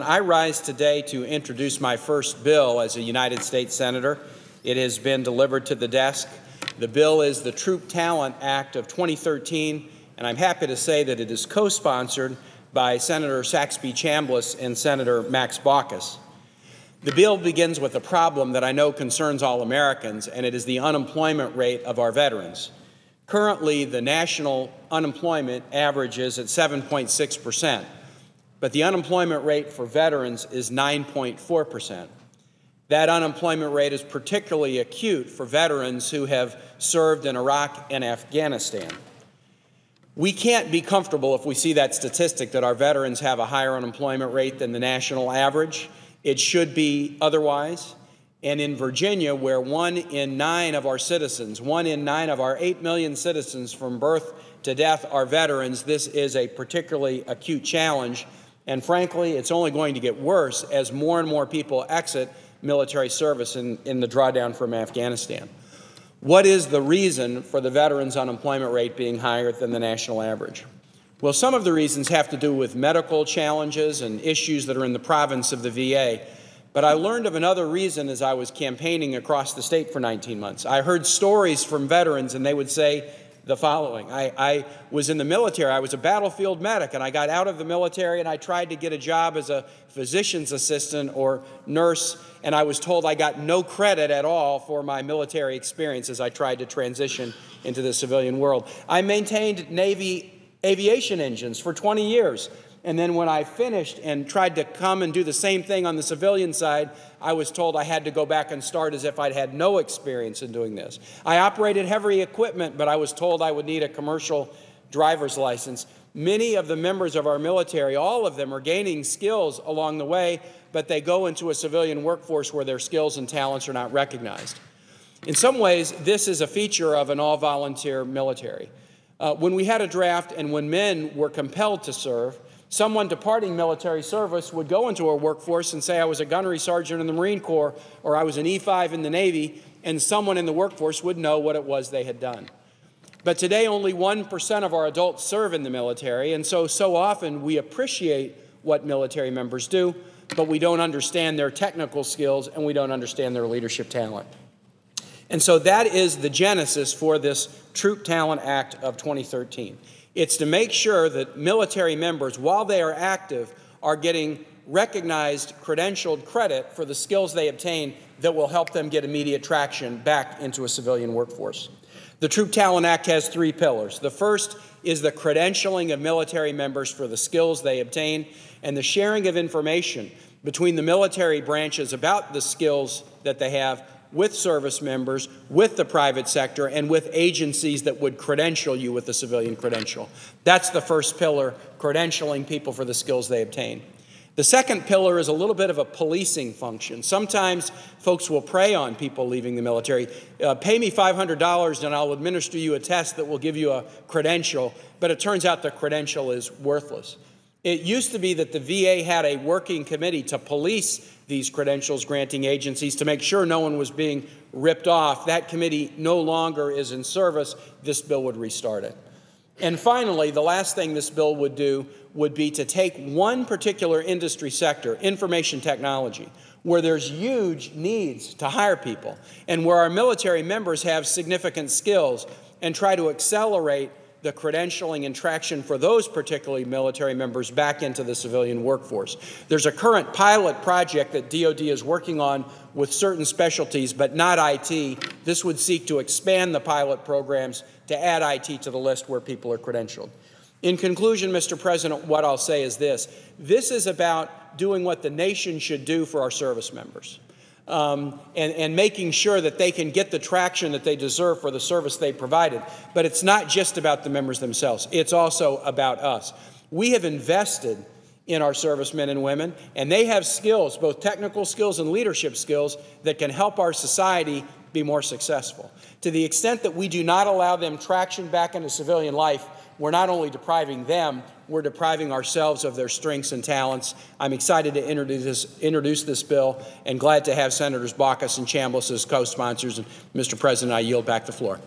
I rise today to introduce my first bill as a United States Senator. It has been delivered to the desk. The bill is the Troop Talent Act of 2013, and I'm happy to say that it is co-sponsored by Senator Saxby Chambliss and Senator Max Baucus. The bill begins with a problem that I know concerns all Americans, and it is the unemployment rate of our veterans. Currently, the national unemployment average is at 7.6%. But the unemployment rate for veterans is 9.4%. That unemployment rate is particularly acute for veterans who have served in Iraq and Afghanistan. We can't be comfortable if we see that statistic that our veterans have a higher unemployment rate than the national average. It should be otherwise. And in Virginia, where 1 in 9 of our citizens, 1 in 9 of our 8 million citizens from birth to death are veterans, this is a particularly acute challenge. And frankly, it's only going to get worse as more and more people exit military service in the drawdown from Afghanistan. What is the reason for the veterans' unemployment rate being higher than the national average? Well, some of the reasons have to do with medical challenges and issues that are in the province of the VA. But I learned of another reason as I was campaigning across the state for 19 months. I heard stories from veterans, and they would say the following. I was in the military. I was a battlefield medic, and I got out of the military, and I tried to get a job as a physician's assistant or nurse, and I was told I got no credit at all for my military experience as I tried to transition into the civilian world. I maintained Navy aviation engines for 20 years. And then when I finished and tried to come and do the same thing on the civilian side, I was told I had to go back and start as if I'd had no experience in doing this. I operated heavy equipment, but I was told I would need a commercial driver's license. Many of the members of our military, all of them, are gaining skills along the way, but they go into a civilian workforce where their skills and talents are not recognized. In some ways, this is a feature of an all-volunteer military. When we had a draft and when men were compelled to serve, someone departing military service would go into a workforce and say, I was a gunnery sergeant in the Marine Corps, or I was an E5 in the Navy, and someone in the workforce would know what it was they had done. But today, only 1% of our adults serve in the military, and so often we appreciate what military members do, but we don't understand their technical skills and we don't understand their leadership talent. And so that is the genesis for this Troop Talent Act of 2013. It's to make sure that military members, while they are active, are getting recognized, credentialed credit for the skills they obtain that will help them get immediate traction back into a civilian workforce. The Troop Talent Act has 3 pillars. The first is the credentialing of military members for the skills they obtain and the sharing of information between the military branches about the skills that they have with service members, with the private sector, and with agencies that would credential you with a civilian credential. That's the first pillar, credentialing people for the skills they obtain. The second pillar is a little bit of a policing function. Sometimes folks will prey on people leaving the military. Pay me $500 and I'll administer you a test that will give you a credential, but it turns out the credential is worthless. It used to be that the VA had a working committee to police these credentials granting agencies to make sure no one was being ripped off. That committee no longer is in service. This bill would restart it. And finally, the last thing this bill would do would be to take one particular industry sector, information technology, where there's huge needs to hire people and where our military members have significant skills, and try to accelerate the credentialing and traction for those particularly military members back into the civilian workforce. There's a current pilot project that DoD is working on with certain specialties, but not IT. This would seek to expand the pilot programs to add IT to the list where people are credentialed. In conclusion, Mr. President, what I'll say is this. This is about doing what the nation should do for our service members. And making sure that they can get the traction that they deserve for the service they provided. But it's not just about the members themselves. It's also about us. We have invested in our servicemen and women, and they have skills, both technical skills and leadership skills, that can help our society be more successful. To the extent that we do not allow them traction back into civilian life, we're not only depriving them, we're depriving ourselves of their strengths and talents. I'm excited to introduce this bill and glad to have Senators Baucus and Chambliss as co-sponsors. And Mr. President, I yield back the floor.